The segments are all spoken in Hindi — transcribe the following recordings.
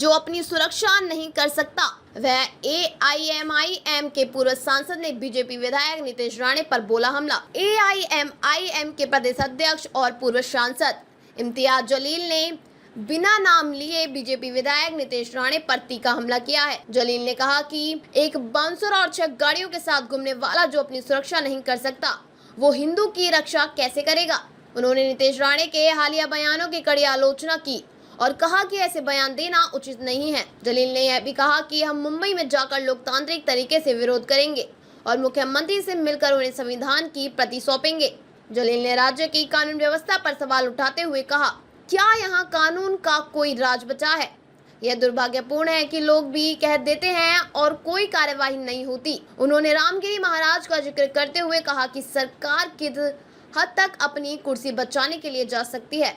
जो अपनी सुरक्षा नहीं कर सकता। वह एआईएमआईएम के पूर्व सांसद ने बीजेपी विधायक नीतीश राणे पर बोला हमला। एआईएमआईएम के प्रदेश अध्यक्ष और पूर्व सांसद इम्तियाज जलील ने बिना नाम लिए बीजेपी विधायक नीतीश राणे पर तीखा हमला किया है। जलील ने कहा कि एक बाउंसर और 6 गाड़ियों के साथ घूमने वाला जो अपनी सुरक्षा नहीं कर सकता, वो हिंदू की रक्षा कैसे करेगा। उन्होंने नीतीश राणे के हालिया बयानों की कड़ी आलोचना की और कहा कि ऐसे बयान देना उचित नहीं है। जलील ने यह भी कहा कि हम मुंबई में जाकर लोकतांत्रिक तरीके से विरोध करेंगे और मुख्यमंत्री से मिलकर उन्हें संविधान की प्रति सौंपेंगे। जलील ने राज्य की कानून व्यवस्था पर सवाल उठाते हुए कहा, क्या यहाँ कानून का कोई राज बचा है? यह दुर्भाग्यपूर्ण है कि लोग भी कह देते हैं और कोई कार्यवाही नहीं होती। उन्होंने रामगिरी महाराज का जिक्र करते हुए कहा कि सरकार किस हद तक अपनी कुर्सी बचाने के लिए जा सकती है।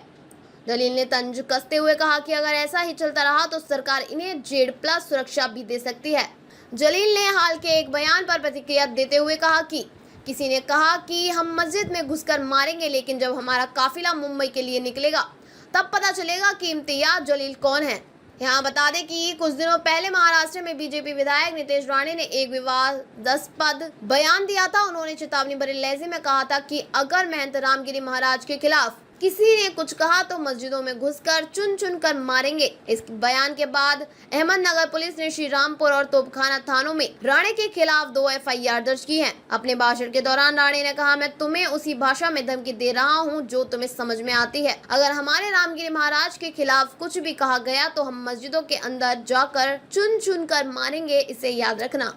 जलील ने तंज कसते हुए कहा कि अगर ऐसा ही चलता रहा तो सरकार इन्हें Z+ सुरक्षा भी दे सकती है। जलील ने हाल के एक बयान पर प्रतिक्रिया देते हुए कहा कि किसी ने कहा कि हम मस्जिद में घुसकर मारेंगे, लेकिन जब हमारा काफिला मुंबई के लिए निकलेगा तब पता चलेगा कि इम्तियाज जलील कौन है। यहाँ बता दें कि कुछ दिनों पहले महाराष्ट्र में बीजेपी विधायक नीतीश राणे ने एक विवादास्पद बयान दिया था। उन्होंने चेतावनी भरे लहजे में कहा था कि अगर महंत रामगिरी महाराज के खिलाफ किसी ने कुछ कहा तो मस्जिदों में घुसकर चुन चुन कर मारेंगे। इस बयान के बाद अहमदनगर पुलिस ने श्री रामपुर और तोपखाना थानों में राणे के खिलाफ 2 FIR दर्ज की हैं। अपने भाषण के दौरान राणे ने कहा, मैं तुम्हें उसी भाषा में धमकी दे रहा हूं जो तुम्हें समझ में आती है। अगर हमारे रामगिरी महाराज के खिलाफ कुछ भी कहा गया तो हम मस्जिदों के अंदर जाकर चुन चुन कर मारेंगे, इसे याद रखना।